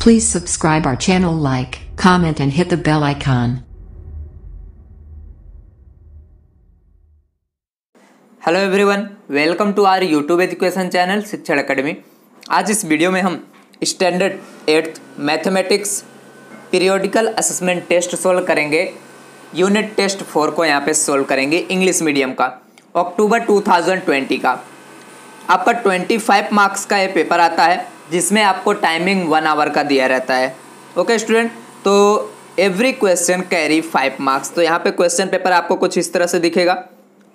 Please subscribe our channel, like, comment and hit the bell icon. Hello everyone, welcome to our YouTube education channel Shikshan academy. आज इस video में हम standard 8th mathematics periodical assessment test solve करेंगे। Unit test 4 को यहाँ पे solve करेंगे, English medium का, अक्टूबर 2020 का। आपका 25 मार्क्स का ये पेपर आता है, जिसमें आपको टाइमिंग 1 आवर का दिया रहता है। ओके स्टूडेंट, तो एवरी क्वेश्चन कैरी 5 मार्क्स। तो यहाँ पे क्वेश्चन पेपर आपको कुछ इस तरह से दिखेगा।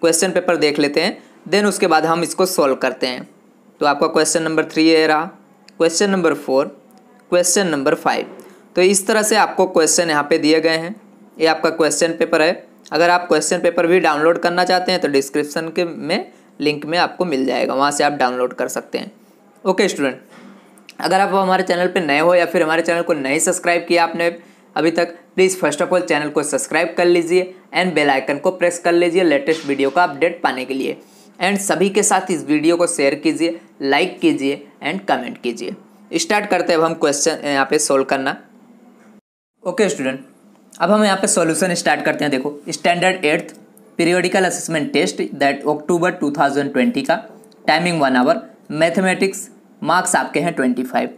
क्वेश्चन पेपर देख लेते हैं, देन उसके बाद हम इसको सॉल्व करते हैं। तो आपका क्वेश्चन नंबर 3 ये रहा, क्वेश्चन नंबर 4, क्वेश्चन नंबर 5। तो इस तरह से आपको क्वेश्चन यहाँ पे दिए गए हैं। ये आपका क्वेश्चन पेपर है। अगर आप क्वेश्चन पेपर भी डाउनलोड करना चाहते हैं तो डिस्क्रिप्शन के में लिंक में आपको मिल जाएगा, वहाँ से आप डाउनलोड कर सकते हैं। ओके स्टूडेंट, अगर आप हमारे चैनल पे नए हो या फिर हमारे चैनल को नहीं सब्सक्राइब किया आपने अभी तक, please first of all channel को सब्सक्राइब कर लीजिए एंड बेल आइकन को प्रेस कर लीजिए लेटेस्ट वीडियो का अपडेट पाने के लिए। एंड सभी के साथ इस वीडियो को शेयर कीजिए, लाइक कीजिए एंड कमेंट कीजिए। स्टार्ट करते हैं अब हम क्वेश्चन यहाँ पे सोल्व करना। ओके स्टूडेंट, अब हम यहाँ पे सॉल्यूशन स्टार्ट करते हैं। देखो, standard 8th periodical assessment test that October 2020 का, टाइमिंग 1 आवर, मैथमेटिक्स, मार्क्स आपके हैं 25।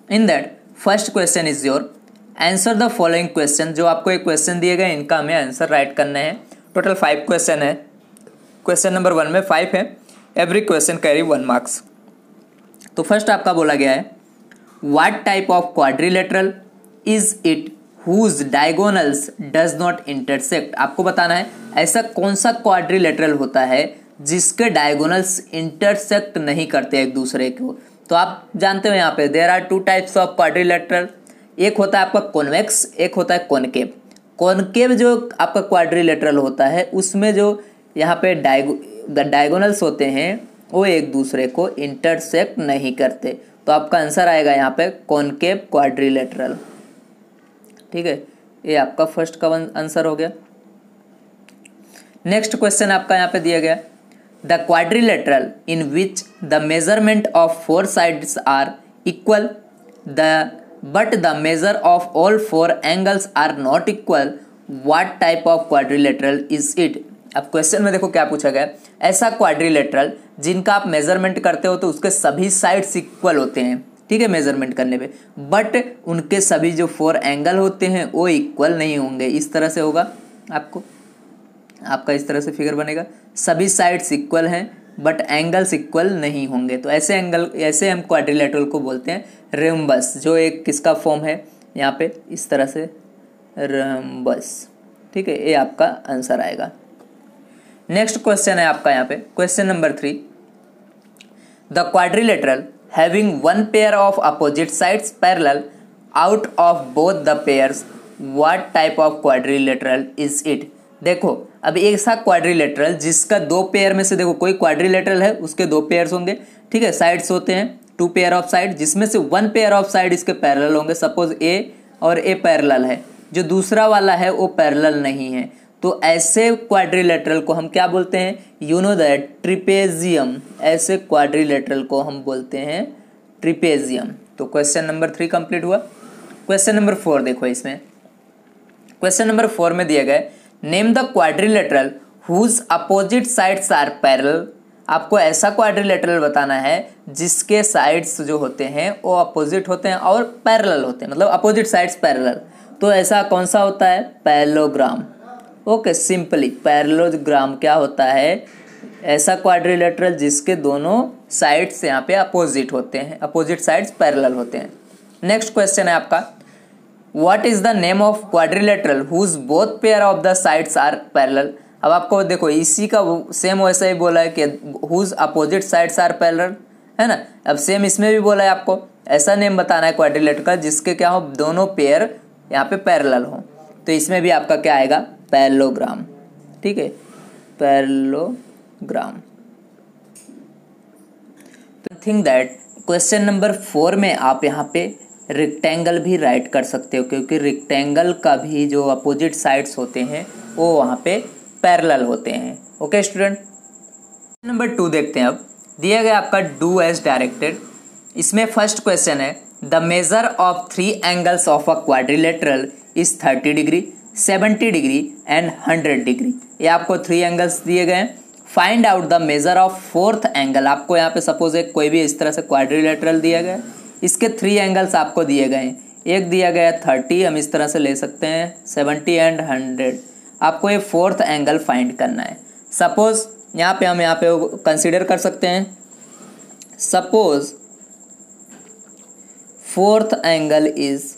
In that first question is your answer the following question. जो आपको एक क्वेश्चन दिए गए, इनका हमें आंसर राइट करना है। टोटल 5 क्वेश्चन है। क्वेश्चन नंबर 1 में 5 है। Every question carry 1 marks. तो फर्स्ट आपका बोला गया है, what type of quadrilateral is it whose diagonals does not intersect. आपको बताना है ऐसा कौन सा क्वाड्रिलेटरल होता है जिसके डायगोनल्स इंटरसेक्ट नहीं करते एक दूसरे को। तो आप जानते हो यहाँ पे there are 2 types of quadrilateral. एक होता है आपका कॉन्वेक्स, एक होता है कॉनकेव। कॉनकेव जो आपका क्वाड्रिलेटरल होता है, उसमें जो यहाँ पे डायगोनल्स होते हैं वो एक दूसरे को इंटरसेक्ट नहीं करते। तो आपका आंसर आएगा यहाँ पे कॉनकेव क्वाड्रिलेटरल। ठीक है, ये आपका फर्स्ट का आंसर हो गया। नेक्स्ट क्वेश्चन आपका यहाँ पे दिया गया, the quadrilateral in which the measurement of 4 sides are equal but the measure of all 4 angles are not equal, what type of quadrilateral is it. अब क्वेश्चन में देखो क्या पूछा गया, ऐसा क्वाड्रिलेटरल जिनका आप मेजरमेंट करते हो तो उसके सभी साइड्स इक्वल होते हैं, ठीक है, मेजरमेंट करने पे, बट उनके सभी जो 4 एंगल होते हैं वो इक्वल नहीं होंगे। इस तरह से होगा आपका इस तरह से फिगर बनेगा, सभी साइड्स इक्वल हैं बट एंगल्स इक्वल नहीं होंगे। तो ऐसे हम क्वाड्रिलेटरल को बोलते हैं रेम्बस, जो एक किसका फॉर्म है यहाँ पे इस तरह से रेम्बस। ठीक है, ये आपका आंसर आएगा। नेक्स्ट क्वेश्चन है आपका यहाँ पे question number 3, the quadrilateral having one pair of opposite sides parallel out of both the pairs, what type of quadrilateral is it। देखो, अब ऐसा क्वाड्रिलेटरल जिसका 2 पेयर में से, देखो कोई क्वाड्रिलेटरल है उसके 2 पेयर्स होंगे, ठीक है, साइड्स होते हैं 2 पेयर ऑफ साइड, जिसमें से 1 पेयर ऑफ साइड इसके पैरेलल होंगे। सपोज ए और ए पैरेलल है, जो दूसरा वाला है वो पैरेलल नहीं है। तो ऐसे क्वाड्रिलेटरल को हम क्या बोलते हैं, यू नो दैट, ट्रिपेजियम। ऐसे क्वाड्रिलेटरल को हम बोलते हैं ट्रिपेजियम। तो क्वेश्चन नंबर 3 कंप्लीट हुआ। क्वेश्चन नंबर 4 देखो, इसमें क्वेश्चन नंबर 4 में दिया गया, name the quadrilateral whose opposite sides are parallel. आपको ऐसा क्वाड्रिलेटरल बताना है जिसके साइड्स जो होते हैं वो अपोजिट होते हैं और पैरेलल होते हैं, मतलब अपोजिट साइड्स पैरेलल। तो ऐसा कौन सा होता है, पैरेललोग्राम। ओके, सिंपली पैरेललोग्राम क्या होता है, ऐसा क्वाड्रिलेटरल जिसके दोनों साइड्स यहाँ पे अपोजिट होते हैं, अपोजिट साइड्स पैरेलल होते हैं। नेक्स्ट क्वेश्चन है आपका, what is the name of quadrilateral whose both pair of the sides are parallel. अब आपको देखो इसी का सेम वैसा ही बोला है कि whose opposite sides are parallel, है ना। अब सेम इसमें भी बोला है आपको ऐसा नेम बताना है क्वाड्रिलेटरल का जिसके क्या हो, दोनों पेयर यहाँ पे पैरेलल हो। तो इसमें भी आपका क्या आएगा, पैरेललोग्राम। ठीक है, पैरेललोग्राम। तो थिंक दैट क्वेश्चन नंबर 4 में आप यहाँ पे रेक्टेंगल भी राइट कर सकते हो, क्योंकि रेक्टेंगल का भी जो अपोजिट साइड्स होते हैं वो वहाँ पे पैरेलल होते हैं। ओके स्टूडेंट, नंबर 2 देखते हैं। अब दिया गया आपका डू एज डायरेक्टेड। इसमें फर्स्ट क्वेश्चन है, the measure of 3 angles of a quadrilateral is 30 degree, 70 degree and 100 degree. ये आपको 3 एंगल्स दिए गए हैं। Find out the measure of 4th angle. आपको यहाँ पे सपोज एक कोई भी इस तरह से क्वाड्रिलेटरल दिया गया है, इसके 3 एंगल्स आपको दिए गए हैं। एक दिया गया 30, हम इस तरह से ले सकते हैं 70 एंड 100। आपको ये 4th एंगल फाइंड करना है। सपोज यहाँ पे हम यहाँ पे कंसिडर कर सकते हैं, suppose 4th angle is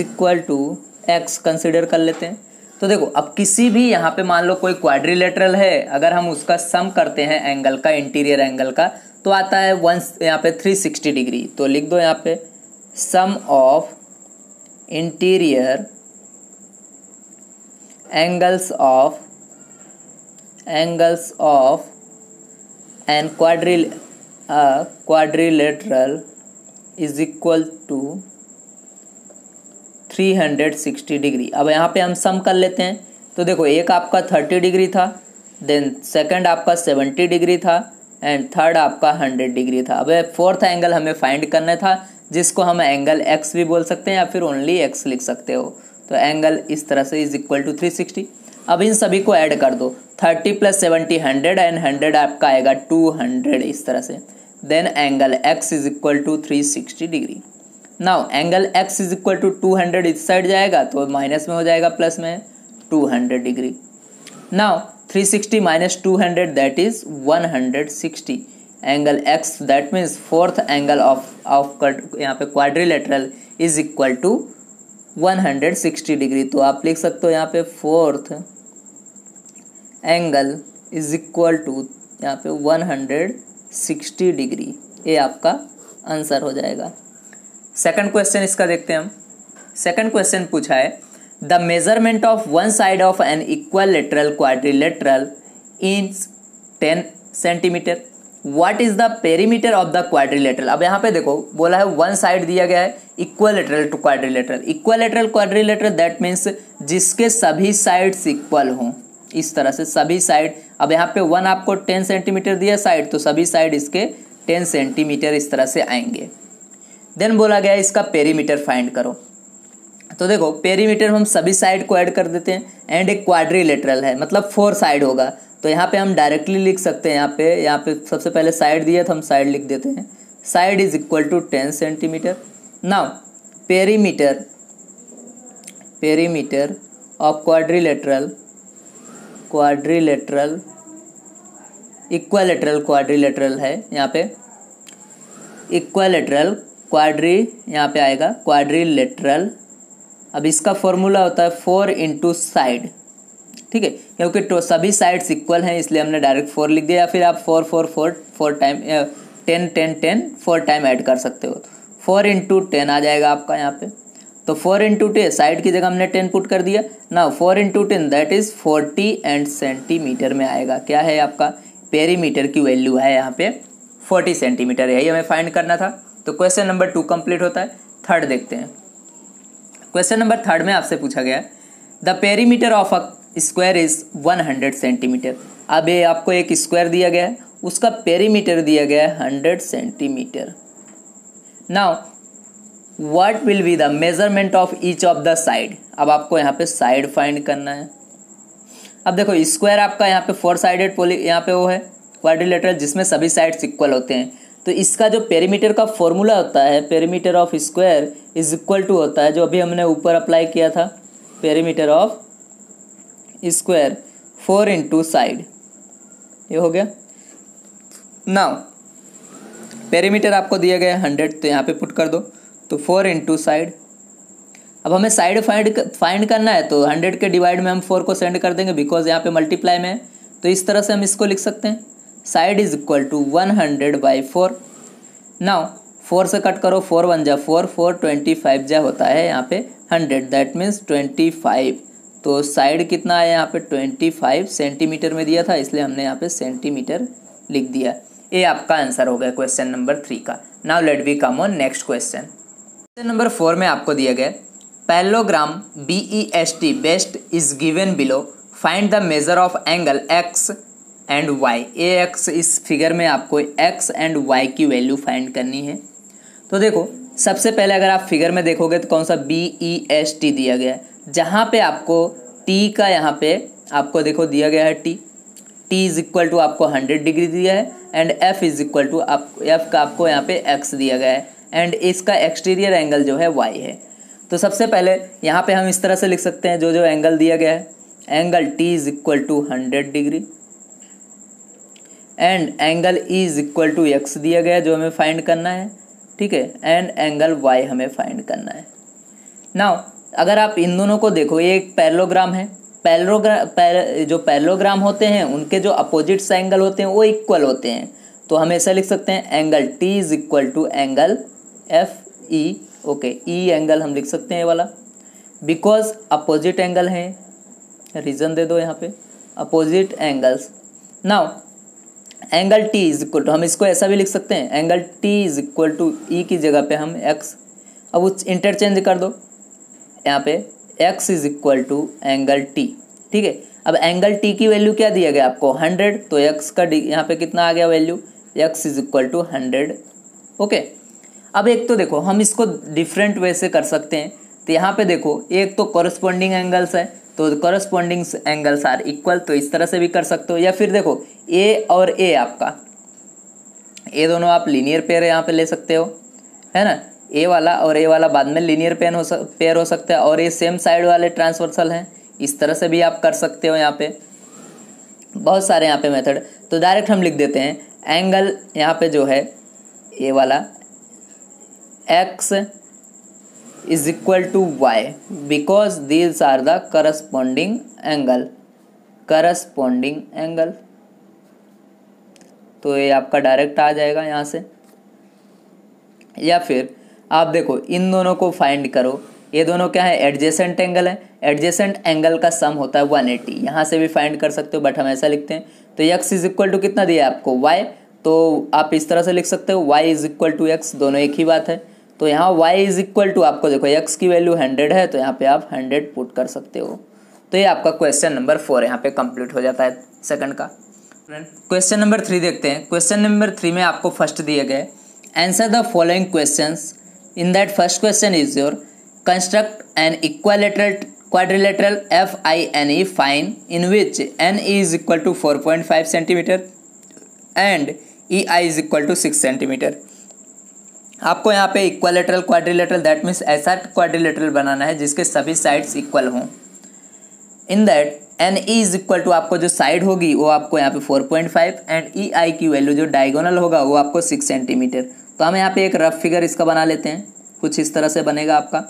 equal to x consider कर लेते हैं। तो देखो अब किसी भी यहाँ पे मान लो कोई क्वाड्रिलेटरल है, अगर हम उसका सम करते हैं एंगल का, इंटीरियर एंगल का, तो आता है यहाँ पे 360 डिग्री। तो लिख दो यहाँ पे sum of interior angles of an quadrilateral is equal to 360 degree. अब यहाँ पे हम सम कर लेते हैं। तो देखो एक आपका 30 डिग्री था, देन सेकंड आपका 70 डिग्री था एंड थर्ड आपका 100 डिग्री था। अब 4th एंगल हमें फाइंड करना था, जिसको हम एंगल x भी बोल सकते हैं या फिर ओनली x लिख सकते हो। तो एंगल इस तरह से इज इक्वल टू 360। अब इन सभी को ऐड कर दो, 30 + 70 100 एंड 100 आपका आएगा 200 इस तरह से। Then angle x is equal to 360 degree. Now angle x is equal to 200 इस साइड जाएगा तो माइनस में हो जाएगा, प्लस में 200 degree. Now 360 - 200 that is 160। Angle x that means 4th angle of यहाँ पे quadrilateral is equal to 160 degree. तो आप लिख सकते हो यहाँ पे 4th angle is equal to यहाँ पे 160 डिग्री। ये आपका आंसर हो जाएगा। सेकंड क्वेश्चन इसका देखते हैं हम। सेकंड क्वेश्चन पूछा है the measurement of one side of an equilateral quadrilateral is 10 centimetre. What is the perimeter of the quadrilateral. अब यहाँ पे देखो बोला है वन साइड दिया गया है equilateral to quadrilateral. Equilateral quadrilateral that means जिसके सभी साइड्स इक्वल हों, इस तरह से सभी साइड। अब यहाँ पे 1 आपको 10 सेंटीमीटर दिया साइड, तो सभी साइड इसके 10 सेंटीमीटर इस तरह से आएंगे। देन बोला गया इसका पेरीमीटर फाइंड करो। तो देखो पेरीमीटर हम सभी साइड को ऐड कर देते हैं एंड एक क्वाड्रिलेटरल है मतलब 4 साइड होगा। तो यहाँ पे हम डायरेक्टली लिख सकते हैं, यहाँ पे सबसे पहले साइड दिया तो हम साइड लिख देते हैं। Side is equal to 10 centimetre. Now perimeter of quadrilateral equilateral quadrilateral है यहाँ पे, इक्विलेटरल यहाँ पे आएगा क्वाड्रिलेटरल। अब इसका फॉर्मूला होता है 4 × साइड, ठीक है, क्योंकि तो सभी साइड्स इक्वल हैं इसलिए हमने डायरेक्ट 4 लिख दिया, या फिर आप 4 टाइम 10 4 टाइम ऐड कर सकते हो। 4 × 10 आ जाएगा आपका यहाँ पे। तो 4 × 10 साइड की जगह हमने 10 पुट कर दिया ना। 4 × 10 दैट इज 40 एंड सेंटीमीटर में आएगा। क्या है आपका पेरीमीटर की वैल्यू है यहाँ पे 40 सेंटीमीटर, यही हमें फाइंड करना था। तो क्वेश्चन नंबर 2 कंप्लीट होता है। थर्ड देखते हैं। क्वेश्चन नंबर 3 में आपसे पूछा गया the perimeter of a square is 100 centimetre. अब ये आपको एक स्क्वायर दिया गया है, उसका पेरीमीटर दिया गया है 100 centimetre. Now what will be the measurement of each of the side. अब आपको यहाँ पे साइड फाइंड करना है। अब देखो स्क्वायर आपका यहाँ पे 4 साइडेड यहाँ पे वो है क्वाड्रिलेटरल जिसमें सभी साइड्स इक्वल होते हैं। तो इसका जो पेरीमीटर का फॉर्मूला होता है, perimeter of square is equal to होता है जो अभी हमने ऊपर अप्लाई किया था, पेरीमीटर ऑफ स्क्वायर 4 × साइड। ये हो गया। नाउ पेरीमीटर आपको दिया गया है 100, तो यहाँ पे पुट कर दो। तो 4 × साइड। अब हमें साइड फाइंड करना है, तो 100 के डिवाइड में हम 4 को सेंड कर देंगे बिकॉज यहाँ पे मल्टीप्लाई में है। तो इस तरह से हम इसको लिख सकते हैं, side is equal to 100/4। Now 4 से कट करो, 4 × 1 = 4, 4 25 जा होता है यहाँ पे 100 दैट मीन्स 25। तो साइड कितना है यहाँ पे 25 सेंटीमीटर में दिया था, इसलिए हमने यहाँ पे सेंटीमीटर लिख दिया। ये आपका आंसर हो गया क्वेश्चन नंबर 3 का। Now let we come on next question. Question number 4 में आपको दिया गया parallelogram BEST best is given below, find the measure of angle x and y, a x, इस फिगर में आपको एक्स एंड वाई की value find करनी है। तो देखो सबसे पहले अगर आप फिगर में देखोगे तो कौन सा BEST दिया गया है, जहाँ पे आपको टी का यहाँ पे आपको देखो दिया गया है टी इज इक्वल टू आपको 100 डिग्री दिया है and F is equal to F का आपको यहाँ पे एक्स दिया गया है एंड इसका एक्सटीरियर एंगल जो है वाई है। तो सबसे पहले यहाँ पे हम इस तरह से लिख सकते हैं जो एंगल दिया गया है, angle T is equal to 100 degree and angle is equal to x दिया गया है जो हमें फाइंड करना है, ठीक है, एंड एंगल वाई हमें फाइंड करना है। नाउ अगर आप इन दोनों को देखो, ये एक पैरेललोग्राम है, जो पैरेललोग्राम होते हैं उनके जो अपोजिट्स एंगल होते हैं वो इक्वल होते हैं। तो हम ऐसा लिख सकते हैं angle T is equal to angle F E, okay, E angle हम लिख सकते हैं ये वाला, बिकॉज अपोजिट एंगल है, रीजन दे दो यहाँ पे opposite angles. Now angle T is equal to, हम इसको ऐसा भी लिख सकते हैं angle T is equal to E की जगह पे हम एक्स, अब उस इंटरचेंज कर दो, यहाँ पे x is equal to angle T, ठीक है। अब एंगल टी की वैल्यू क्या दिया गया आपको 100, तो x का यहाँ पे कितना आ गया value, x is equal to 100, okay. अब एक तो देखो हम इसको डिफरेंट वे से कर सकते हैं, तो यहाँ पे देखो एक तो कॉरस्पॉन्डिंग एंगल्स है, तो कॉरस्पॉन्डिंग एंगल्स आर इक्वल, तो इस तरह से भी कर सकते हो, या फिर देखो a और a आपका, ये दोनों आप लीनियर पेयर यहाँ पे ले सकते हो, है ना, ए वाला और ए वाला बाद में लीनियर पेयर हो सकता है, और ये सेम साइड वाले ट्रांसवर्सल हैं, इस तरह से भी आप कर सकते हो। यहाँ पे बहुत सारे यहाँ पे मेथड, तो डायरेक्ट हम लिख देते हैं एंगल यहाँ पे जो है ए वाला x is equal to y, because these are the corresponding angle, तो ये आपका डायरेक्ट आ जाएगा यहाँ से। या फिर आप देखो इन दोनों को फाइंड करो, ये दोनों क्या है, एडजेसेंट एंगल है, एडजेसेंट एंगल का सम होता है 180, यहाँ से भी फाइंड कर सकते हो, बट हम ऐसा लिखते हैं। तो x इज इक्वल टू कितना दिया है आपको y, तो आप इस तरह से लिख सकते हो y is equal to x, दोनों एक ही बात है। तो यहाँ y इज इक्वल टू आपको देखो x की वैल्यू 100 है, तो यहाँ पे आप 100 पुट कर सकते हो। तो ये आपका क्वेश्चन नंबर 4 यहाँ पे कंप्लीट हो जाता है सेकंड का। क्वेश्चन नंबर 3 देखते हैं। क्वेश्चन नंबर 3 में आपको फर्स्ट दिए गए answer the following questions. In that first question is your construct an equilateral quadrilateral FINE fine in which n is equal to 4.5 cm and EI is equal to 6 cm। आपको यहाँ पे equilateral quadrilateral that means ऐसा quadrilateral बनाना है जिसके सभी sides equal हों। In that N E is equal to आपको जो साइड होगी वो आपको यहाँ पे 4.5 एंड ई आई की वैल्यू जो डायगोनल होगा वो आपको 6 सेंटीमीटर। तो हम यहाँ पे एक रफ फिगर इसका बना लेते हैं, कुछ इस तरह से बनेगा आपका,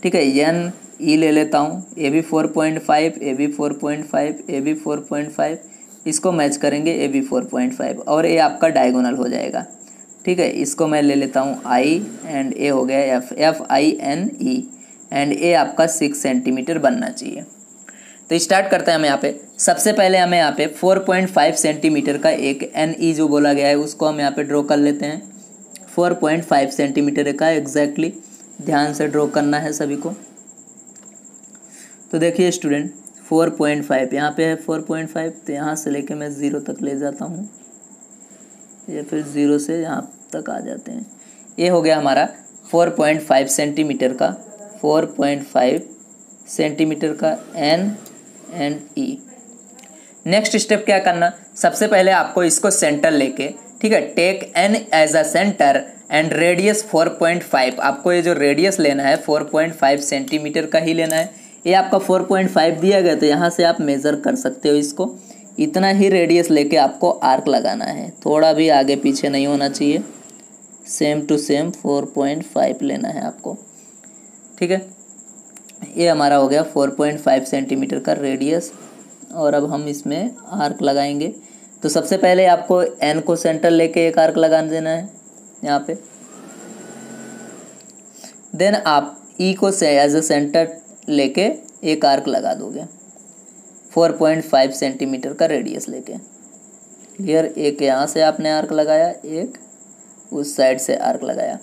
ठीक है। एन ई ले लेता हूँ, A B 4.5, A B 4.5, A B 4.5, इसको मैच करेंगे ए बी 4.5 और ए आपका डायगोनल हो जाएगा, ठीक है। इसको मैं ले लेता हूँ आई एंड ए हो गया एफ, FINE एंड ए आपका 6 सेंटीमीटर बनना चाहिए। तो स्टार्ट करते हैं हम यहाँ पे। सबसे पहले हमें यहाँ पे 4.5 सेंटीमीटर का एक NE जो बोला गया है उसको हम यहाँ पे ड्रॉ कर लेते हैं। 4.5 सेंटीमीटर का एग्जैक्टली ध्यान से ड्रॉ करना है सभी को। तो देखिए स्टूडेंट 4.5 यहाँ पे है 4.5, तो यहाँ से लेके मैं 0 तक ले जाता हूँ या फिर 0 से यहाँ तक आ जाते हैं। ये हो गया हमारा 4.5 सेंटीमीटर का 4.5 सेंटीमीटर का N and E। Next step क्या करना, सबसे पहले आपको इसको सेंटर लेके, ठीक है, take N as a centre and radius 4.5। आपको ये जो रेडियस लेना है 4.5 सेंटीमीटर का ही लेना है। ये आपका 4.5 दिया गया तो यहाँ से आप मेज़र कर सकते हो इसको। इतना ही रेडियस लेके आपको आर्क लगाना है, थोड़ा भी आगे पीछे नहीं होना चाहिए, सेम टू सेम 4.5 लेना है आपको, ठीक है। ये हमारा हो गया 4.5 सेंटीमीटर का रेडियस और अब हम इसमें आर्क लगाएंगे। तो सबसे पहले आपको N को सेंटर लेके एक आर्क लगा देना है यहाँ पे, देन आप E को एज अ सेंटर लेके एक आर्क लगा दोगे 4.5 सेंटीमीटर का रेडियस लेके। क्लियर, एक यहाँ से आपने आर्क लगाया, एक उस साइड से आर्क लगाया।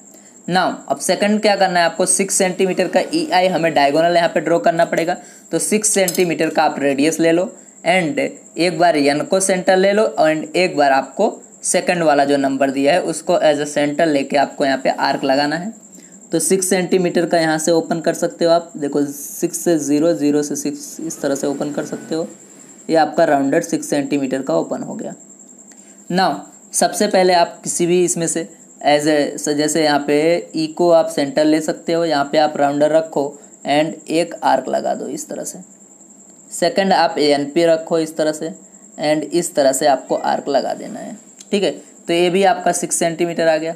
नाउ अब सेकंड क्या करना है आपको, 6 सेंटीमीटर का EI हमें डायगोनल यहाँ पे ड्रॉ करना पड़ेगा। तो 6 सेंटीमीटर का आप रेडियस ले लो एंड एक बार एन को सेंटर ले लो एंड एक बार आपको सेकंड वाला जो नंबर दिया है उसको एज अ सेंटर लेके आपको यहाँ पे आर्क लगाना है। तो 6 सेंटीमीटर का यहाँ से ओपन कर सकते हो आप, देखो 6 से 0, 0 से 6 इस तरह से ओपन कर सकते हो। ये आपका राउंडेड 6 सेंटीमीटर का ओपन हो गया। नाउ सबसे पहले आप किसी भी इसमें से एज ए जैसे यहाँ पे ई को आप सेंटर ले सकते हो, यहाँ पे आप राउंडर रखो एंड एक आर्क लगा दो इस तरह से। सेकंड आप एन पे रखो इस तरह से एंड इस तरह से आपको आर्क लगा देना है, ठीक है। तो ये भी आपका 6 सेंटीमीटर आ गया।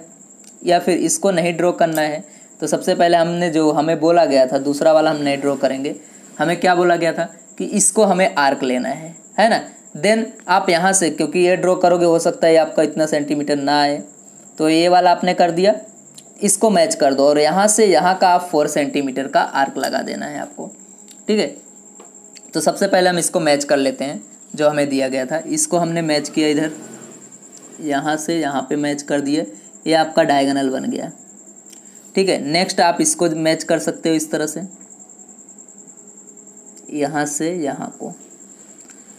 या फिर इसको नहीं ड्रॉ करना है तो सबसे पहले हमने जो हमें बोला गया था दूसरा वाला हम नहीं ड्रॉ करेंगे, हमें क्या बोला गया था कि इसको हमें आर्क लेना है ना। देन आप यहाँ से क्योंकि ये ड्रॉ करोगे हो सकता है आपका इतना सेंटीमीटर ना आए, तो ये वाला आपने कर दिया, इसको मैच कर दो और यहाँ से यहाँ का आप 4 सेंटीमीटर का आर्क लगा देना है आपको, ठीक है। तो सबसे पहले हम इसको मैच कर लेते हैं जो हमें दिया गया था। इसको हमने मैच किया इधर, यहाँ से यहाँ पे मैच कर दिए, ये आपका डायगोनल बन गया, ठीक है। नेक्स्ट आप इसको मैच कर सकते हो इस तरह से, यहाँ से यहाँ को।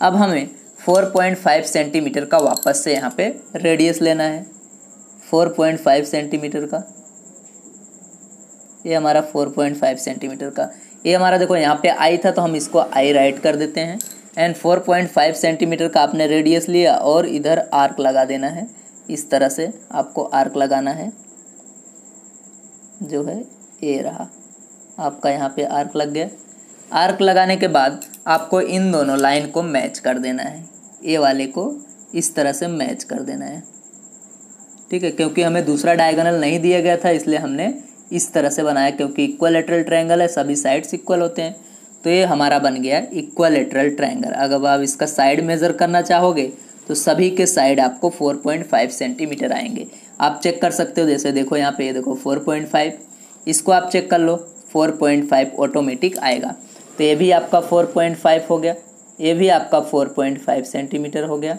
अब हमें 4.5 सेंटीमीटर का वापस से यहाँ पे रेडियस लेना है, 4.5 सेंटीमीटर का। ये हमारा 4.5 सेंटीमीटर का, ये हमारा देखो यहाँ पे आई था तो हम इसको आई राइट कर देते हैं एंड 4.5 सेंटीमीटर का आपने रेडियस लिया और इधर आर्क लगा देना है। इस तरह से आपको आर्क लगाना है, जो है ये रहा आपका, यहाँ पे आर्क लग गया। आर्क लगाने के बाद आपको इन दोनों लाइन को मैच कर देना है, ए वाले को इस तरह से मैच कर देना है, ठीक है। क्योंकि हमें दूसरा डायगोनल नहीं दिया गया था इसलिए हमने इस तरह से बनाया, क्योंकि इक्विलैटरल ट्रायंगल है, सभी साइड्स इक्वल होते हैं। तो ये हमारा बन गया इक्विलैटरल ट्रायंगल। अगर आप इसका साइड मेज़र करना चाहोगे तो सभी के साइड आपको 4.5 सेंटीमीटर आएंगे। आप चेक कर सकते हो, जैसे देखो यहाँ पे, ये देखो 4.5, इसको आप चेक कर लो 4.5 ऑटोमेटिक आएगा। तो ये भी आपका 4.5 हो गया, ये भी आपका 4.5 सेंटीमीटर हो गया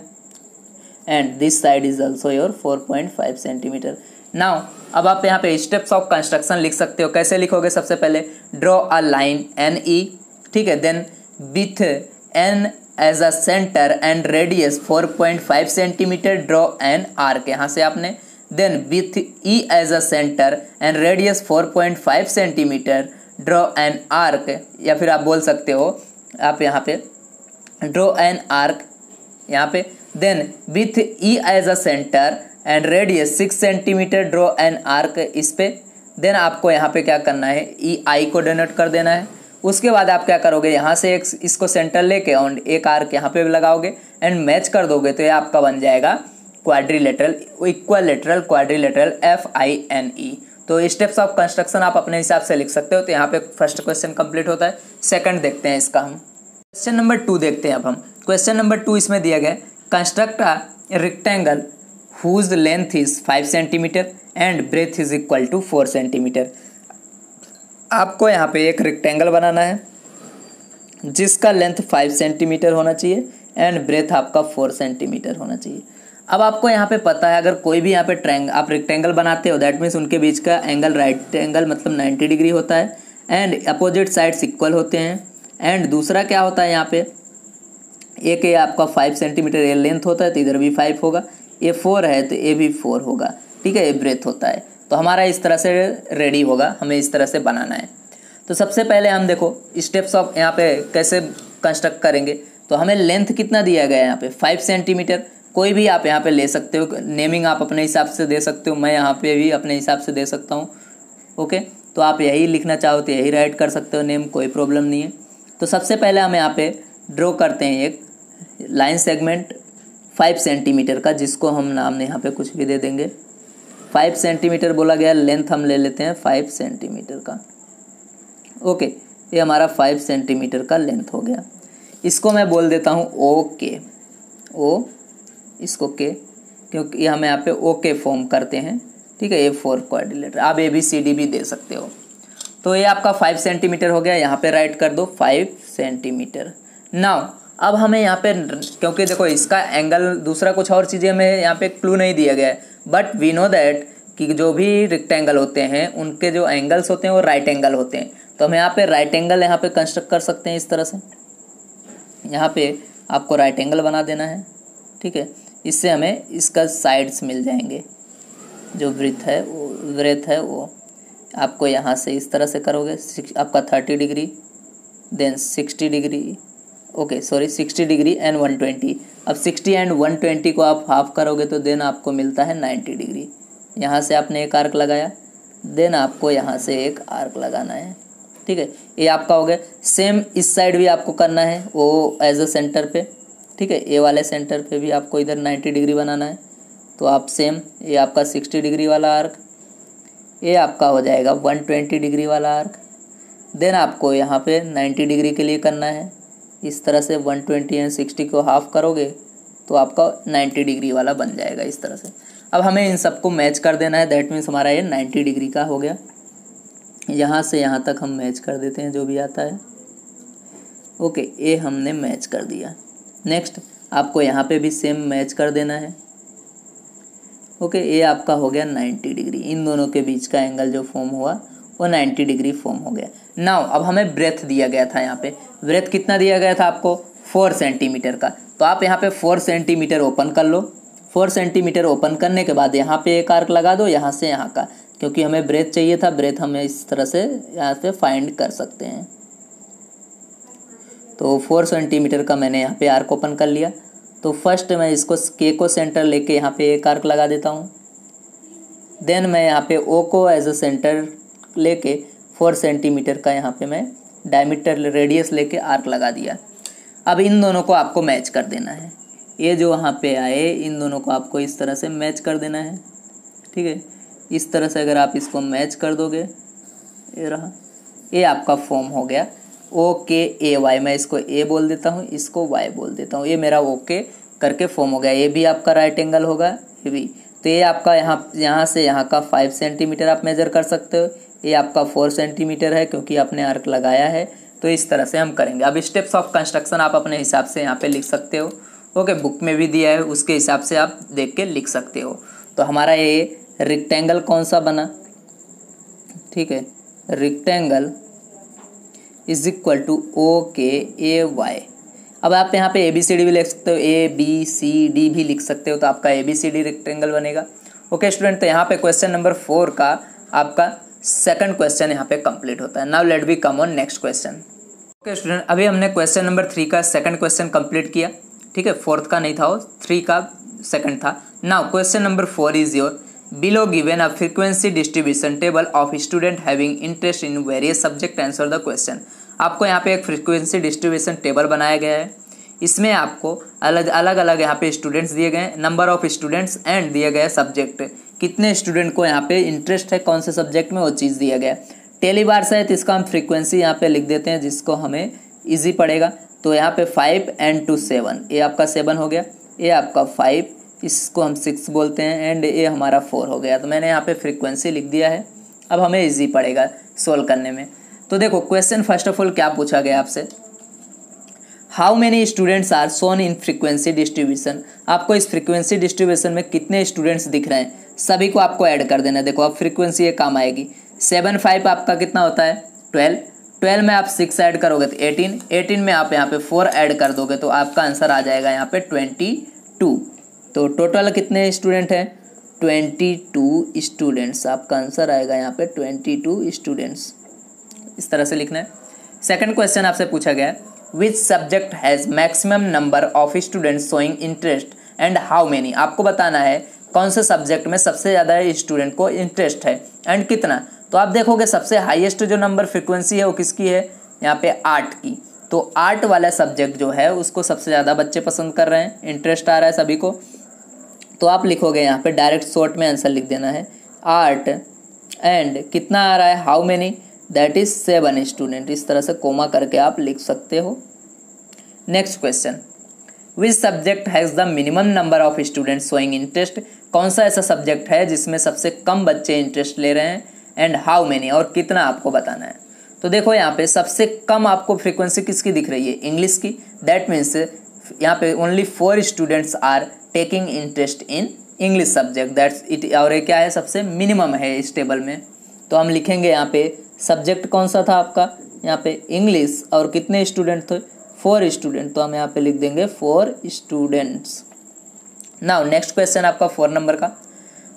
and this side is also your 4.5 centimetre. Now अब आप यहाँ पे स्टेप्स ऑफ कंस्ट्रक्शन लिख सकते हो। कैसे लिखोगे? सबसे पहले draw a line N E, ठीक है। Then with N as a centre and radius 4.5 centimetre draw an arc, यहाँ से आपने। Then with E as a centre and radius 4.5 centimetre draw an arc, या फिर आप बोल सकते हो आप यहाँ पे ड्रॉ एन आर्क यहाँ पे। Then with E as a centre and radius 6 centimetre draw an arc इस पे। देन आपको यहाँ पे क्या करना है, ई आई को डोनेट कर देना है। उसके बाद आप क्या करोगे, यहाँ से एक इसको सेंटर लेके और एक आर्क यहाँ पे लगाओगे एंड मैच कर दोगे तो ये आपका बन जाएगा क्वाड्रिलेटरल, इक्विलैटरल क्वाड्रिलेटरल FINE। तो स्टेप्स ऑफ कंस्ट्रक्शन आप अपने हिसाब से लिख सकते हो। तो यहाँ पे फर्स्ट क्वेश्चन कंप्लीट होता है। सेकंड देखते हैं इसका हम, क्वेश्चन नंबर 2 देखते हैं अब हम। क्वेश्चन नंबर 2 इसमें दिया गया, construct a rectangle whose length is 5 centimetre and breadth is equal to 4 centimetre. आपको यहाँ पे एक रेक्टेंगल बनाना है जिसका लेंथ 5 सेंटीमीटर होना चाहिए एंड ब्रेथ आपका 4 सेंटीमीटर होना चाहिए। अब आपको यहाँ पे पता है, अगर कोई भी यहाँ पे आप रेक्टेंगल बनाते हो दैट मीन्स उनके बीच का एंगल राइट एंगल मतलब 90 डिग्री होता है एंड अपोजिट साइड्स इक्वल होते हैं। एंड दूसरा क्या होता है, यहाँ पे एक ये आपका 5 सेंटीमीटर ये लेंथ होता है तो इधर भी 5 होगा, ये 4 है तो ये भी 4 होगा, ठीक है। ये ब्रेथ होता है। तो हमारा इस तरह से रेडी होगा, हमें इस तरह से बनाना है। तो सबसे पहले हम देखो स्टेप्स ऑफ यहाँ पे कैसे कंस्ट्रक्ट करेंगे। तो हमें लेंथ कितना दिया गया है यहाँ पे 5 सेंटीमीटर। कोई भी आप यहाँ पे ले सकते हो, नेमिंग आप अपने हिसाब से दे सकते हो, मैं यहाँ पे भी अपने हिसाब से दे सकता हूँ, ओके। तो आप यही लिखना चाहो तो यही राइट कर सकते हो नेम, कोई प्रॉब्लम नहीं है। तो सबसे पहले हम यहाँ पे ड्रॉ करते हैं एक लाइन सेगमेंट 5 सेंटीमीटर का, जिसको हम नाम यहाँ पे कुछ भी दे देंगे। 5 सेंटीमीटर बोला गया, लेंथ हम ले लेते हैं 5 सेंटीमीटर का, ओके। ये हमारा 5 सेंटीमीटर का लेंथ हो गया। इसको मैं बोल देता हूँ ओके, ओ इसको के, क्योंकि हम यहाँ पे ओके फॉर्म करते हैं, ठीक है। ये 4 क्वाड्रिलेटरल, आप ABCD भी दे सकते हो। तो ये आपका 5 सेंटीमीटर हो गया, यहाँ पे राइट कर दो 5 सेंटीमीटर। नाउ अब हमें यहाँ पे, क्योंकि देखो इसका एंगल दूसरा कुछ और चीज़ें हमें यहाँ पे क्लू नहीं दिया गया है, बट वी नो दैट कि जो भी रेक्टेंगल होते हैं उनके जो एंगल्स होते हैं वो राइट एंगल होते हैं। तो हम यहाँ पे राइट एंगल यहाँ पे कंस्ट्रक्ट कर सकते हैं इस तरह से। यहाँ पे आपको राइट एंगल बना देना है, ठीक है। इससे हमें इसका साइड्स मिल जाएंगे, जो ब्रेथ है वो आपको यहाँ से इस तरह से करोगे, आपका 30 degree then 60 degree, okay sorry 60 degree and 120। अब 60 एंड 120 को आप हाफ करोगे तो देन आपको मिलता है 90 डिग्री। यहाँ से आपने एक आर्क लगाया, देन आपको यहाँ से एक आर्क लगाना है, ठीक है। ये आपका हो गया। सेम इस साइड भी आपको करना है, वो एज अ सेंटर पे, ठीक है। ए वाले सेंटर पे भी आपको इधर 90 डिग्री बनाना है, तो आप सेम ये आपका 60 डिग्री वाला आर्क, ये आपका हो जाएगा 120 डिग्री वाला आर्क। देन आपको यहाँ पे 90 डिग्री के लिए करना है, इस तरह से 120 एंड 60 को हाफ करोगे तो आपका 90 डिग्री वाला बन जाएगा इस तरह से। अब हमें इन सबको मैच कर देना है, दैट मीन्स हमारा ये 90 डिग्री का हो गया। यहाँ से यहाँ तक हम मैच कर देते हैं जो भी आता है, ओके। ये हमने मैच कर दिया। नेक्स्ट आपको यहाँ पे भी सेम मैच कर देना है, ओके। ये आपका हो गया 90 डिग्री। इन दोनों के बीच का एंगल जो फॉर्म हुआ वो 90 डिग्री फॉर्म हो गया। नाउ अब हमें ब्रेथ दिया गया था, यहाँ पे ब्रेथ कितना दिया गया था आपको 4 सेंटीमीटर का, तो आप यहाँ पे 4 सेंटीमीटर ओपन कर लो। 4 सेंटीमीटर ओपन करने के बाद यहाँ पे एक आर्क लगा दो, यहाँ से यहाँ का, क्योंकि हमें ब्रेथ चाहिए था। ब्रेथ हमें इस तरह से यहाँ पे फाइंड कर सकते हैं। तो 4 सेंटीमीटर का मैंने यहाँ पे आर्क ओपन कर लिया। तो फर्स्ट मैं इसको के को सेंटर लेके यहाँ पे एक आर्क लगा देता हूँ। देन मैं यहाँ पे ओ को एज अ सेंटर लेके 4 सेंटीमीटर का यहाँ पे मैं डायमीटर रेडियस लेके आर्क लगा दिया। अब इन दोनों को आपको मैच कर देना है। ये जो वहाँ पे आए इन दोनों को आपको इस तरह से मैच कर देना है, ठीक है। इस तरह से अगर आप इसको मैच कर दोगे, ये रहा, ये आपका फॉर्म हो गया OKAY। मैं इसको ए बोल देता हूँ, इसको वाई बोल देता हूँ। ये मेरा ओके करके फॉर्म हो गया। ये भी आपका राइट एंगल होगा, ये भी। तो ये आपका यहाँ से यहाँ का 5 सेंटीमीटर आप मेजर कर सकते हो। ये आपका 4 सेंटीमीटर है क्योंकि आपने आर्क लगाया है। तो इस तरह से हम करेंगे। अब स्टेप्स ऑफ कंस्ट्रक्शन आप अपने हिसाब से यहाँ पे लिख सकते हो, ओके। बुक में भी दिया है, उसके हिसाब से आप देख के लिख सकते हो। तो हमारा ये रेक्टेंगल कौन सा बना, ठीक है। Rectangle is equal to OKAY। अब आप यहाँ पे ABCD भी लिख सकते हो, ABCD भी लिख सकते हो, तो आपका ABCD रेक्टेंगल बनेगा, ओके स्टूडेंट। तो यहाँ पे क्वेश्चन नंबर 4 का आपका सेकंड क्वेश्चन यहाँ पे कंप्लीट होता है। Now let we come on next question, okay student. अभी हमने क्वेश्चन नंबर 3 का सेकंड क्वेश्चन कंप्लीट किया, ठीक है। 4th का नहीं था वो, 3 का सेकंड था। Now question number 4 is your Below given a frequency distribution table of student having interest in various subject, answer the question। आपको यहाँ पे एक फ्रीक्वेंसी डिस्ट्रीब्यूशन टेबल बनाया गया है। इसमें आपको अलग अलग यहाँ पे स्टूडेंट्स दिए गए, नंबर ऑफ स्टूडेंट्स एंड दिया गया सब्जेक्ट, कितने स्टूडेंट को यहाँ पे इंटरेस्ट है कौन से सब्जेक्ट में, वो चीज़ दिया गया। टेली बार्स है तो इसका हम फ्रीक्वेंसी यहाँ पे लिख देते हैं, जिसको हमें ईजी पड़ेगा। तो यहाँ पे 5 and 2 7, ये आपका 7 हो गया, ये आपका 5, इसको हम 6 बोलते हैं, एंड ये हमारा 4 हो गया। तो मैंने यहाँ पे फ्रीक्वेंसी लिख दिया है। अब हमें इजी पड़ेगा सोल्व करने में। तो देखो क्वेश्चन फर्स्ट ऑफ ऑल क्या पूछा गया आपसे, how many students are shown in frequency distribution. आपको इस फ्रीक्वेंसी डिस्ट्रीब्यूशन में कितने स्टूडेंट्स दिख रहे हैं, सभी को आपको ऐड कर देना है। देखो अब फ्रीक्वेंसी ये काम आएगी। 7 5 आपका कितना होता है 12 में आप 6 ऐड करोगे तो 18 में आप यहाँ पे 4 ऐड कर दोगे तो आपका आंसर आ जाएगा यहाँ पे 22। तो टोटल कितने स्टूडेंट हैं 22 स्टूडेंट्स, आपका आंसर आएगा यहाँ पे 22 स्टूडेंट्स। इस तरह से लिखना है। सेकंड क्वेश्चन आपसे पूछा गया है which subject has maximum number of students showing interest and how many. आपको बताना है कौन से सब्जेक्ट में सबसे ज़्यादा स्टूडेंट को इंटरेस्ट है एंड कितना। तो आप देखोगे सबसे हाईएस्ट जो नंबर फ्रिक्वेंसी है वो किसकी है, यहाँ पे आर्ट की। तो आर्ट वाला सब्जेक्ट जो है उसको सबसे ज़्यादा बच्चे पसंद कर रहे हैं, इंटरेस्ट आ रहा है सभी को। तो आप लिखोगे यहाँ पे डायरेक्ट शॉर्ट में आंसर लिख देना है आर्ट एंड कितना आ रहा है how many, that is 7 student. इस तरह से कोमा करके आप लिख सकते हो। Next question which subject has the minimum number of students showing interest. कौन सा ऐसा सब्जेक्ट है जिसमें सबसे कम बच्चे इंटरेस्ट ले रहे हैं एंड हाउ मेनी, और कितना आपको बताना है। तो देखो यहाँ पे सबसे कम आपको फ्रीक्वेंसी किसकी दिख रही है, इंग्लिश की। दैट मीन्स यहाँ पे only 4 students are taking interest in English subject, that's it. और ये क्या है सबसे मिनिमम है इस टेबल में। तो हम लिखेंगे यहाँ पे सब्जेक्ट कौन सा था आपका, यहाँ पे इंग्लिश, और कितने स्टूडेंट थे 4 स्टूडेंट, तो हम यहाँ पे लिख देंगे 4 स्टूडेंट्स। नाउ नेक्स्ट क्वेश्चन आपका 4 नंबर का,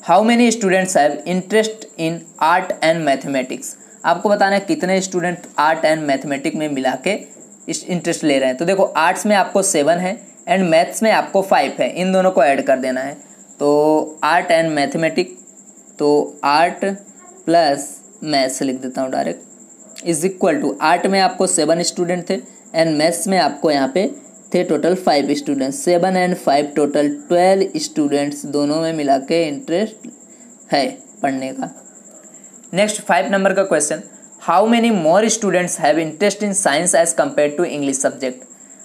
how many students have interest in art and mathematics. आपको बताना है कितने स्टूडेंट आर्ट एंड मैथमेटिक्स में मिला के इंटरेस्ट ले रहे हैं। तो देखो आर्ट्स में आपको 7 है एंड मैथ्स में आपको 5 है, इन दोनों को ऐड कर देना है। तो आर्ट एंड मैथमेटिक्स, तो आर्ट प्लस मैथ्स लिख देता हूँ direct, is equal to art में आपको 7 स्टूडेंट थे एंड मैथ्स में आपको यहाँ पे थे total 5 students. 7 and 5 total 12 students दोनों में मिला के इंटरेस्ट है पढ़ने का। नेक्स्ट 5 नंबर का question, how many more students have interest in science as compare to English subject.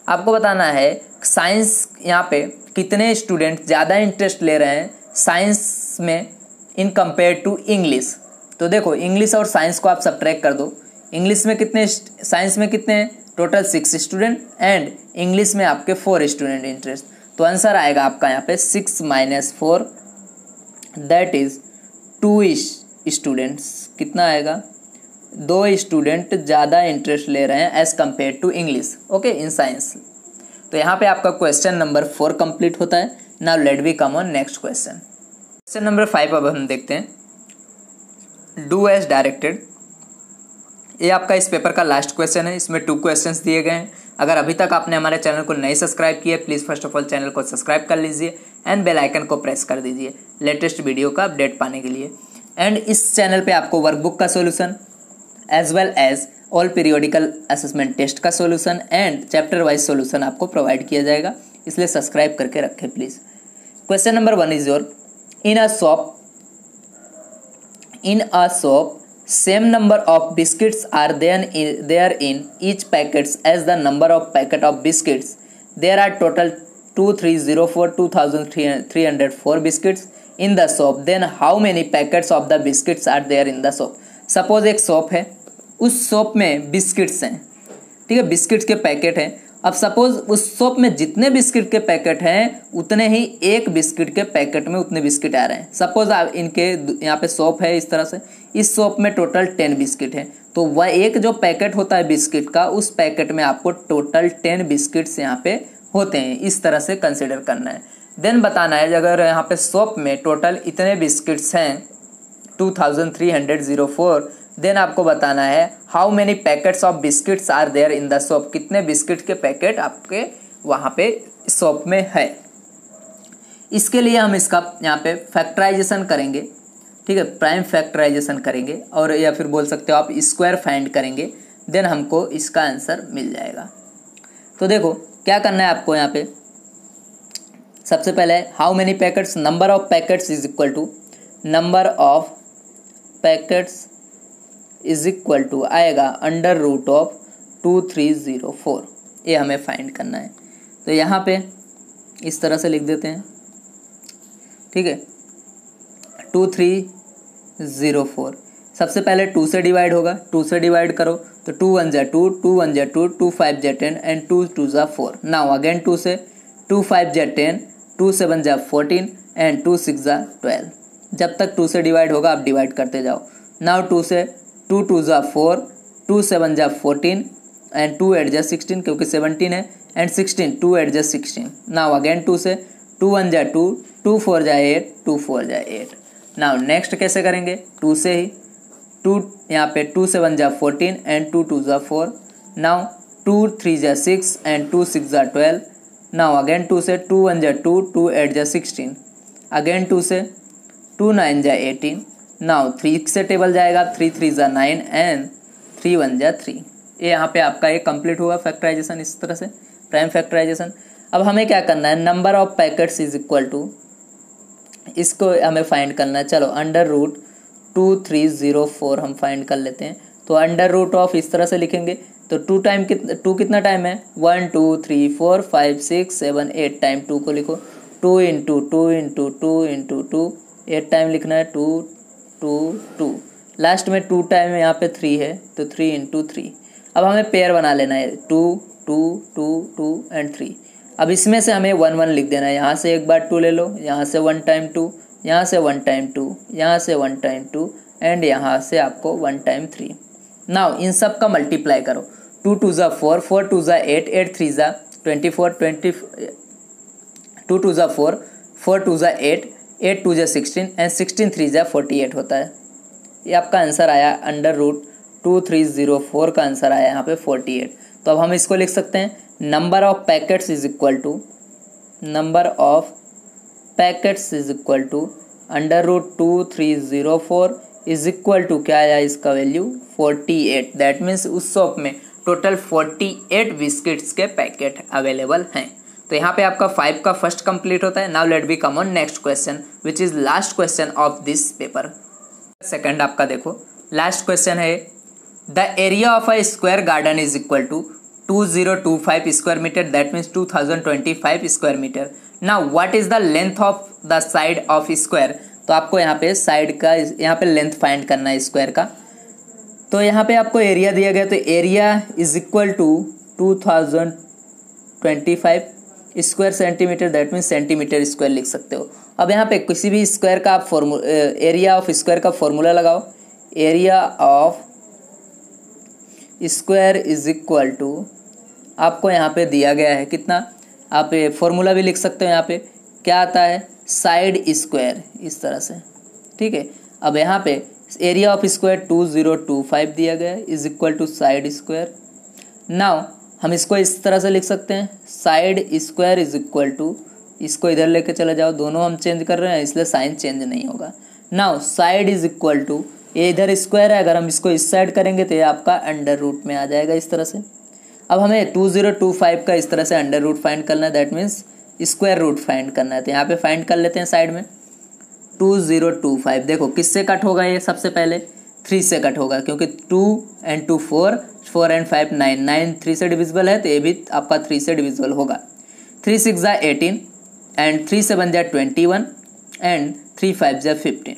आपको बताना है साइंस यहाँ पे कितने स्टूडेंट ज़्यादा इंटरेस्ट ले रहे हैं साइंस में इन कंपेयर टू इंग्लिश। तो देखो इंग्लिश और साइंस को आप सब्ट्रैक्ट कर दो, इंग्लिश में कितने, साइंस में कितने हैं टोटल 6 स्टूडेंट एंड इंग्लिश में आपके 4 स्टूडेंट इंटरेस्ट। तो आंसर आएगा आपका यहाँ पे 6 - 4 दैट इज 2 स्टूडेंट्स। कितना आएगा, 2 स्टूडेंट ज़्यादा इंटरेस्ट ले रहे हैं as compare to English, okay, in science. तो यहाँ पे आपका क्वेश्चन नंबर 4 कंप्लीट होता है। Now let we come on next question. Question number 5 अब हम देखते हैं, डू एज डायरेक्टेड। ये आपका इस पेपर का लास्ट क्वेश्चन है, इसमें 2 क्वेश्चंस दिए गए हैं। अगर अभी तक आपने हमारे चैनल को नहीं सब्सक्राइब किया please first of all channel को सब्सक्राइब कर लीजिए एंड बेल आइकन को प्रेस कर दीजिए लेटेस्ट वीडियो का अपडेट पाने के लिए। एंड इस चैनल पे आपको वर्कबुक का solution as well as all periodical assessment test का solution and chapter wise solution आपको प्रोवाइड किया जाएगा, इसलिए सब्सक्राइब करके रखें please. Question number 1 is your, in a shop same number of biscuits are there in each packets as the number of packet of biscuits. There are total 2304 biscuits in the shop. Then how many packets of the biscuits are there in the shop? Suppose एक shop है, उस shop में biscuits हैं, ठीक है, biscuits के packet हैं। अब सपोज उस शॉप में जितने बिस्किट के पैकेट हैं उतने ही एक बिस्किट के पैकेट में उतने बिस्किट आ रहे हैं। सपोज आप इनके यहाँ पे शॉप है इस तरह से, इस शॉप में टोटल 10 बिस्किट है, तो वह एक जो पैकेट होता है बिस्किट का, उस पैकेट में आपको टोटल 10 बिस्किट्स यहाँ पे होते हैं, इस तरह से कंसिडर करना है। देन बताना है अगर यहाँ पे शॉप में टोटल इतने बिस्किट्स हैं 2304, देन आपको बताना है how many packets of biscuits are there in the shop, कितने बिस्किट के पैकेट आपके वहाँ पे शॉप में है। इसके लिए हम इसका यहाँ पे फैक्टराइजेशन करेंगे, ठीक है, प्राइम फैक्टराइजेशन करेंगे और या फिर बोल सकते हो आप स्क्वायर फाइंड करेंगे, देन हमको इसका आंसर मिल जाएगा। तो देखो क्या करना है आपको यहाँ पे, सबसे पहले how many packets, number of packets is equal to number of packets is equal to आएगा अंडर रूट ऑफ 2304, ये हमें फाइंड करना है। तो यहाँ पे इस तरह से लिख देते हैं, ठीक है, 2304 सबसे पहले 2 से डिवाइड होगा, 2 से डिवाइड करो तो 2 1 जा 2, 2 1 जा 2, 2 5 जा 10 एंड 2 2 जा 4। नाउ अगेन 2 से, 2 5 जा 10, 2 7 जा 14 एंड 2 6 जा 12। जब तक 2 से डिवाइड होगा आप डिवाइड करते जाओ। नाउ 2 से, 2 2 जा 4, 2 7 जा 14 एंड 2 8 जा 16 क्योंकि 17 है एंड 16, 2 8 जा 16। नाउ अगेन 2 से, 2 1 जा 2, 2 4 जा 8, 2 4 जा 8। नाउ नेक्स्ट कैसे करेंगे, 2 से ही, 2 यहाँ पे 2 7 जा 14 एंड 2 2 जा 4। नाउ 2 3 जा 6 एंड 2 6 जा 12। नाउ अगेन 2 से, 2 1 जा 2, 2 8 जा 16। अगेन 2 से, 2 9 जा 18। नाउ 3 से टेबल जाएगा, 3 3 जा 9 एंड 3 1 जा 3। ये यहाँ पे आपका ये कंप्लीट होगा फैक्टराइजेशन, इस तरह से प्राइम फैक्टराइजेशन। अब हमें क्या करना है, number of packets is equal to, इसको हमें फाइंड करना है। चलो अंडर रूट 2304 हम फाइंड कर लेते हैं। तो अंडर रूट ऑफ इस तरह से लिखेंगे तो 2 कितना टाइम है, 1 2 3 4 5 6 7 8 टाइम 2 को लिखो, 2 इंटू 2 इंटू 2 इंटू 2, 8 टाइम लिखना है, 2 2 2, लास्ट में 2 टाइम यहाँ पे 3 है तो 3 इंटू 3। अब हमें पेयर बना लेना है, 2 2 2 2 एंड 3। अब इसमें से हमें 1 1 लिख देना है, यहाँ से एक बार 2 ले लो, यहाँ से 1 टाइम 2, यहाँ से 1 टाइम 2, यहाँ से 1 टाइम 2 एंड यहाँ से आपको 1 टाइम 3। नाउ इन सब का मल्टीप्लाई करो 2 2 ज़ा 4, 4 2 ज़ा 8, 8 3 ज़ा 24, 2 2 ज़ा 4, 4 2 ज़ा 8, 8 2 ज़ा 16 एंड 16 3 ज़ा 48 होता है। ये आपका आंसर आया √2304 का आंसर आया यहाँ पे 48। तो अब हम इसको लिख सकते हैं number of packets is equal to √2304 is equal to क्या आया इसका वैल्यू 48। दैट मीन्स उस शॉप में टोटल 48 बिस्किट्स के पैकेट अवेलेबल हैं। तो यहाँ पे आपका 5 का फर्स्ट कंप्लीट होता है। Now let be come on next question which is last question of this paper. Second आपका देखो लास्ट क्वेश्चन है the area of a square garden is equal to 2025 square metre, that means 2025 square metre. Now what is the length of the side of square. तो आपको यहाँ पे side का यहाँ पे लेंथ फाइंड करना है स्क्वायर का। तो यहाँ पे आपको एरिया दिया गया, तो area is equal to 2025 square centimetre, that means centimetre square लिख सकते हो। अब यहाँ पे किसी भी स्क्वायर का आप एरिया ऑफ स्क्वायर का फॉर्मूला लगाओ। Area of square is equal to आपको यहाँ पे दिया गया है कितना, आप फॉर्मूला भी लिख सकते हो। यहाँ पे क्या आता है साइड स्क्वायर इस तरह से, ठीक है। अब यहाँ पे एरिया ऑफ स्क्वायर 2025 दिया गया है is equal to side square. Now हम इसको इस तरह से लिख सकते हैं side square is equal to, इसको इधर लेके चले जाओ, दोनों हम चेंज कर रहे हैं इसलिए साइन चेंज नहीं होगा। Now side is equal to, ये इधर स्क्वायर है, अगर हम इसको इस साइड करेंगे तो ये आपका अंडर रूट में आ जाएगा इस तरह से। अब हमें 2025 का इस तरह से अंडर रूट फाइंड करना है, that means square root find करना है। तो यहाँ पे फाइंड कर लेते हैं साइड में 2025। देखो किससे कट होगा ये, सबसे पहले 3 से कट होगा क्योंकि 2 and 2 4, 4 and 5 9, 9 3 से डिविजिबल है तो ये भी आपका 3 से डिविजिबल होगा। 3 6 जा 18 एंड 3 7 जा 21 एंड 3 5 जा 15,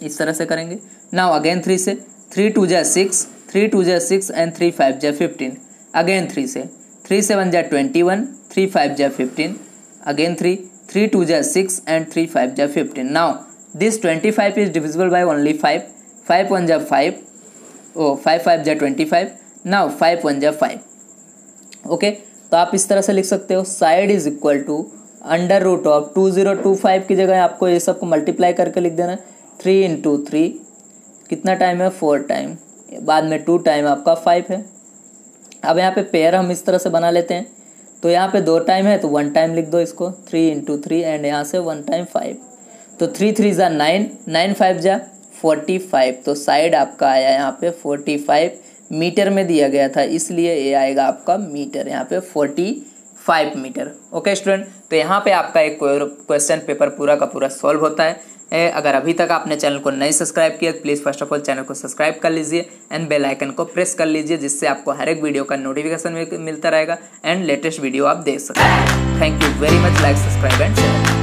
इस तरह से करेंगे। नाउ अगेन 3 से 3 2 जा 6, 3 2 जा 6 एंड 3 5 जा 15, अगेन 3 से 3 7 जा 21, 3 5 जा 15, अगेन 3 3 2 जा 6 एंड 3 5 जा 15। Now this 25 is divisible by only 5, 5 1 जा 5, 5 5 जा 25, नाउ 5 1 जा 5। ओके, तो आप इस तरह से लिख सकते हो side is equal to under root of 2025 की जगह आपको ये सब को मल्टीप्लाई करके लिख देना है 3 इंटू 3, कितना टाइम है 4 टाइम, बाद में 2 टाइम आपका 5 है। अब यहाँ पे पेयर हम इस तरह से बना लेते हैं, तो यहाँ पे 2 टाइम है तो 1 टाइम लिख दो इसको 3 इंटू 3 एंड यहाँ से 1 टाइम 5, तो 3 3 जा 9, 9 5 जा 45। तो साइड आपका आया यहाँ पे 45 मीटर में दिया गया था इसलिए ये आएगा आपका मीटर, यहाँ पे 45 मीटर। ओके स्टूडेंट, तो यहाँ पे आपका एक क्वेश्चन पेपर पूरा का पूरा सॉल्व होता है। अगर अभी तक आपने चैनल को नहीं सब्सक्राइब किया please first of all channel को सब्सक्राइब कर लीजिए एंड बेल आइकन को प्रेस कर लीजिए, जिससे आपको हर एक वीडियो का नोटिफिकेशन मिलता रहेगा एंड लेटेस्ट वीडियो आप देख सकते हैं। Thank you very much, like subscribe and share.